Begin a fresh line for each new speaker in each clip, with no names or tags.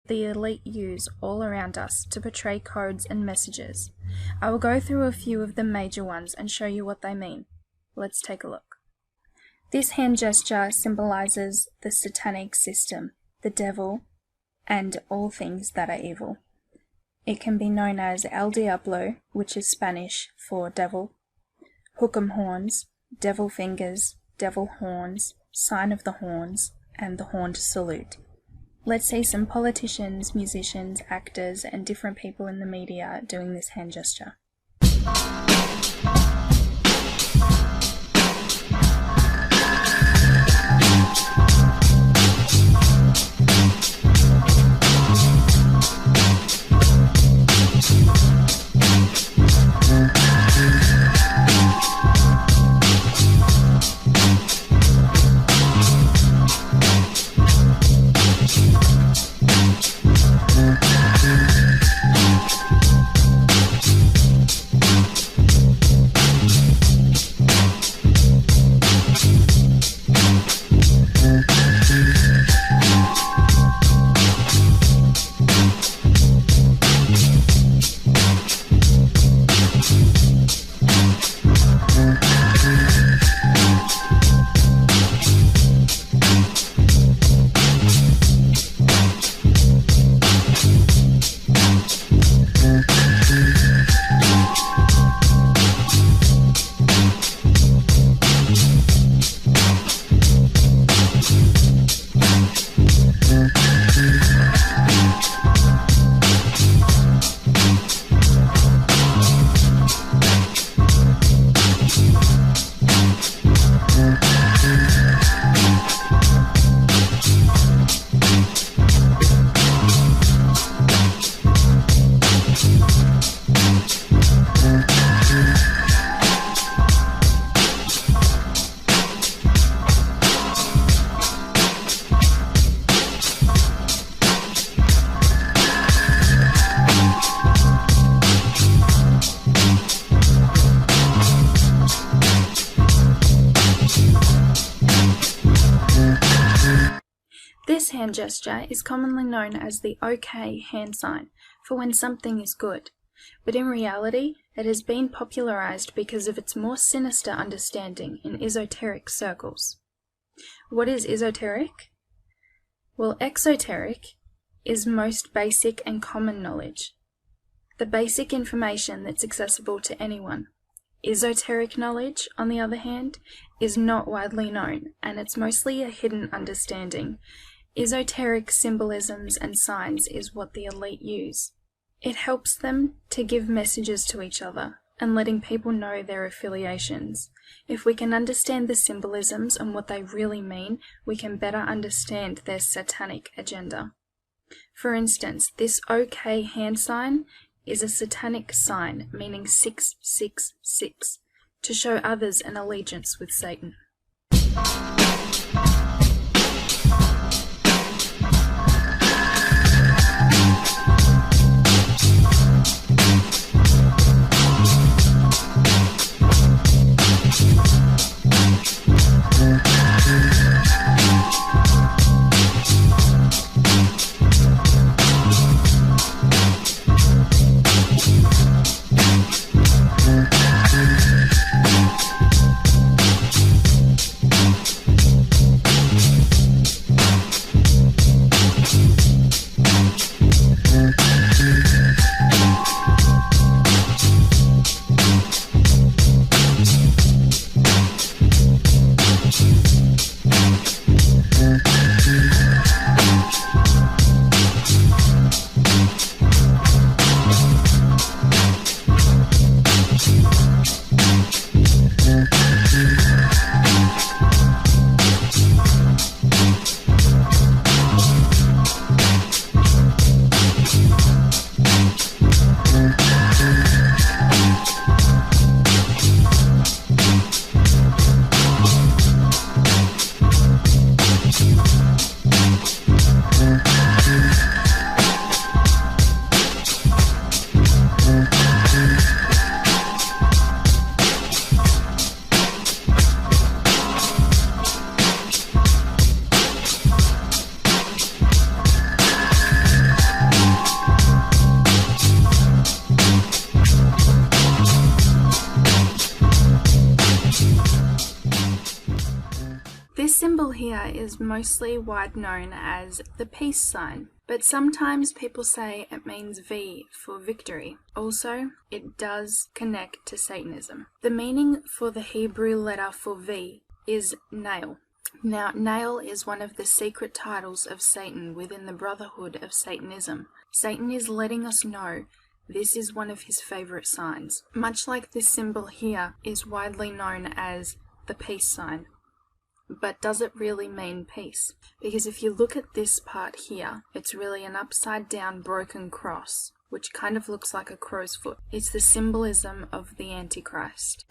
the elite use all around us to portray codes and messages. I will go through a few of the major ones and show you what they mean. Let's take a look. This hand gesture symbolizes the satanic system, the devil, and all things that are evil. It can be known as El Diablo, which is Spanish for devil, hook'em horns, devil fingers, devil horns, sign of the horns, and the horned salute. Let's see some politicians, musicians, actors, and different people in the media doing this hand gesture. This hand gesture is commonly known as the OK hand sign for when something is good, but in reality it has been popularized because of its more sinister understanding in esoteric circles. What is esoteric? Well, exoteric is most basic and common knowledge, the basic information that's accessible to anyone. Esoteric knowledge, on the other hand, is not widely known, and it's mostly a hidden understanding. Esoteric symbolisms and signs is what the elite use. It helps them to give messages to each other and letting people know their affiliations. If we can understand the symbolisms and what they really mean, we can better understand their satanic agenda. For instance, this OK hand sign is a satanic sign meaning 666, to show others an allegiance with Satan. is mostly widely known as the peace sign, but sometimes people say it means V for victory. Also, it does connect to Satanism. The meaning for the Hebrew letter for V is nail. Now, nail is one of the secret titles of Satan within the Brotherhood of Satanism. Satan is letting us know this is one of his favorite signs. Much like this symbol here is widely known as the peace sign. But does it really mean peace? Because if you look at this part here, it's really an upside down broken cross, which kind of looks like a crow's foot. It's the symbolism of the Antichrist.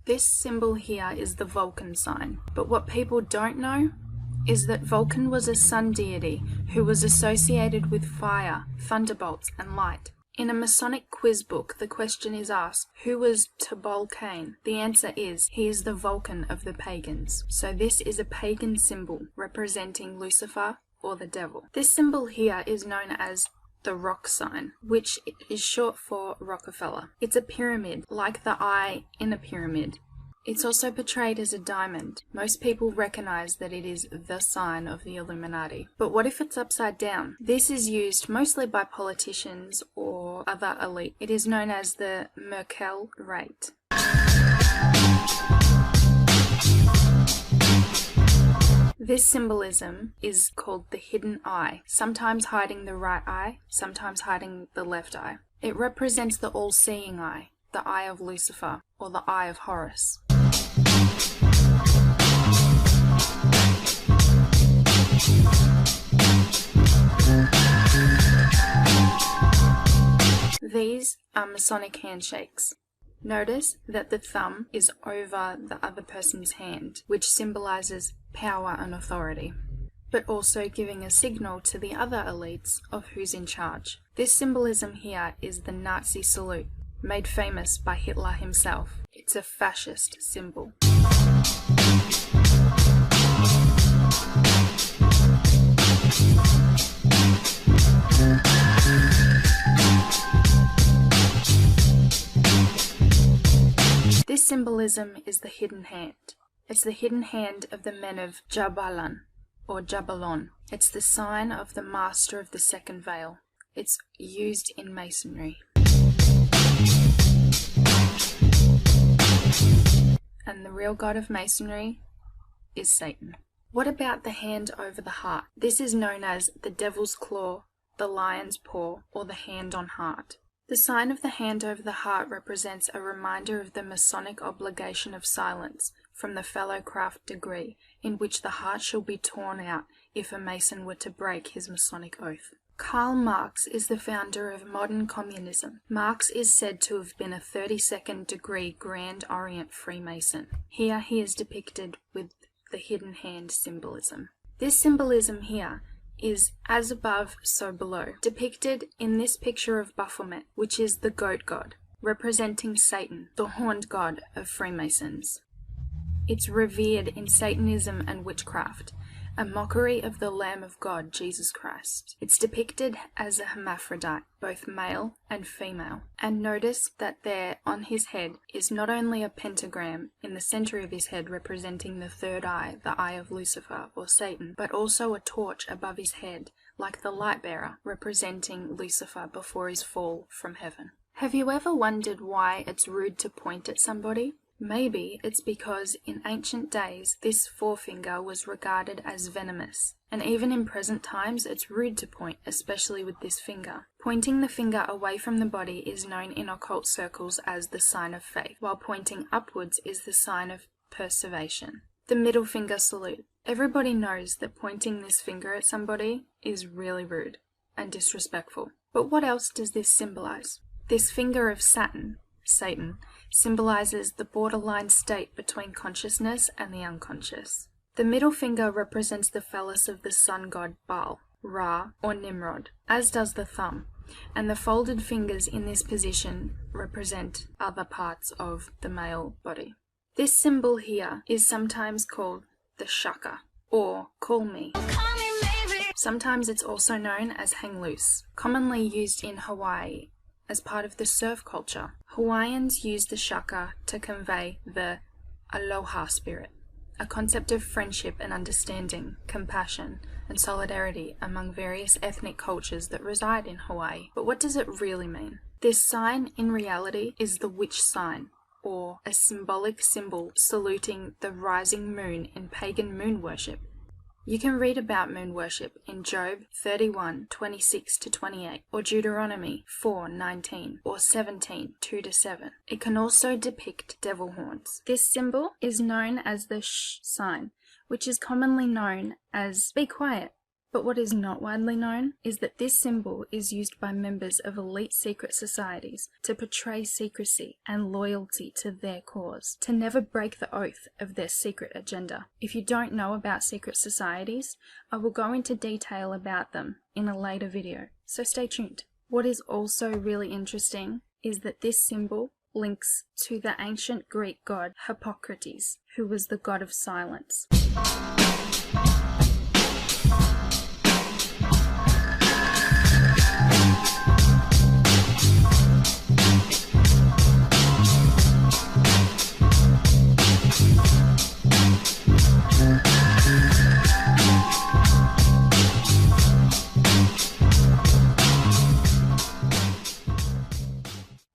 This symbol here is the Vulcan sign, but what people don't know is that Vulcan was a sun deity who was associated with fire, thunderbolts, and light. In a Masonic quiz book, the question is asked, who was Tubal Cain? The answer is, he is the Vulcan of the pagans. So this is a pagan symbol representing Lucifer or the devil. This symbol here is known as the rock sign, which is short for Rockefeller. It's a pyramid, like the eye in a pyramid. It's also portrayed as a diamond. Most people recognize that it is the sign of the Illuminati. But what if it's upside down? This is used mostly by politicians or other elite. It is known as the Merkel rate. This symbolism is called the hidden eye, sometimes hiding the right eye, sometimes hiding the left eye. It represents the all-seeing eye, the eye of Lucifer, or the eye of Horus. These are Masonic handshakes. Notice that the thumb is over the other person's hand, which symbolizes power and authority, but also giving a signal to the other elites of who's in charge. This symbolism here is the Nazi salute, made famous by Hitler himself. It's a fascist symbol. This symbolism is the hidden hand. It's the hidden hand of the men of Jabalan, or Jabalon. It's the sign of the master of the second veil. It's used in Masonry. And the real god of Masonry is Satan. What about the hand over the heart? This is known as the devil's claw, the lion's paw, or the hand on heart. The sign of the hand over the heart represents a reminder of the Masonic obligation of silence from the Fellowcraft degree, in which the heart shall be torn out if a Mason were to break his Masonic oath. Karl Marx is the founder of modern communism. Marx is said to have been a 32nd degree Grand Orient Freemason. Here he is depicted with the hidden hand symbolism. This symbolism here is as above, so below, depicted in this picture of Baphomet, which is the goat god, representing Satan, the horned god of Freemasons. It's revered in Satanism and witchcraft, a mockery of the Lamb of God, Jesus Christ. It's depicted as a hermaphrodite, both male and female. And notice that there on his head is not only a pentagram in the center of his head representing the third eye, the eye of Lucifer or Satan, but also a torch above his head, like the light bearer, representing Lucifer before his fall from heaven. Have you ever wondered why it's rude to point at somebody? Maybe it's because in ancient days this forefinger was regarded as venomous, and even in present times it's rude to point, especially with this finger. Pointing the finger away from the body is known in occult circles as the sign of faith, while pointing upwards is the sign of perseveration. The middle finger salute. Everybody knows that pointing this finger at somebody is really rude and disrespectful. But what else does this symbolize? This finger of Satan, symbolizes the borderline state between consciousness and the unconscious. The middle finger represents the phallus of the sun god Baal, Ra, or Nimrod, as does the thumb, and the folded fingers in this position represent other parts of the male body. This symbol here is sometimes called the shaka, or call me. Sometimes it's also known as hang loose, commonly used in Hawaii, as part of the surf culture. Hawaiians use the shaka to convey the aloha spirit, a concept of friendship and understanding, compassion, and solidarity among various ethnic cultures that reside in Hawaii. But what does it really mean? This sign, in reality, is the witch sign, or a symbolic symbol saluting the rising moon in pagan moon worship. You can read about moon worship in Job 31:26-28, or Deuteronomy 4:19, or 17:2-7. It can also depict devil horns. This symbol is known as the sh sign, which is commonly known as be quiet. But what is not widely known is that this symbol is used by members of elite secret societies to portray secrecy and loyalty to their cause, to never break the oath of their secret agenda. If you don't know about secret societies, I will go into detail about them in a later video, so stay tuned. What is also really interesting is that this symbol links to the ancient Greek god Hippocrates, who was the god of silence.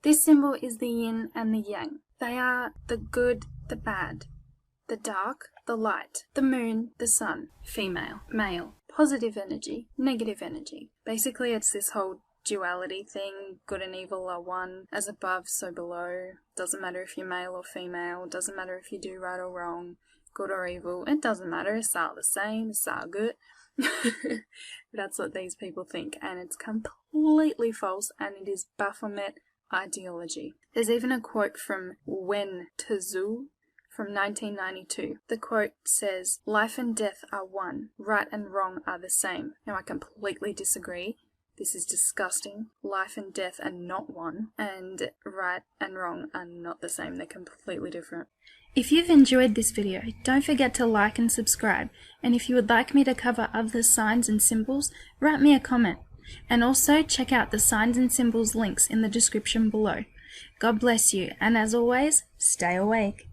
This symbol is the yin and the yang. They are the good, the bad, the dark, the light, the moon, the sun, female, male, positive energy, negative energy. Basically, it's this whole duality thing. Good and evil are one, as above, so below. Doesn't matter if you're male or female, doesn't matter if you do right or wrong, good or evil, it doesn't matter, it's all the same, it's all good. That's what these people think, and it's completely false, and it is Baphomet ideology. There's even a quote from Wen Tzu from 1992. The quote says, "Life and death are one, right and wrong are the same." Now I completely disagree. This is disgusting. Life and death are not one, and right and wrong are not the same. They're completely different. If you've enjoyed this video, don't forget to like and subscribe, and if you would like me to cover other signs and symbols, write me a comment. And also check out the signs and symbols links in the description below. God bless you, and as always, stay awake.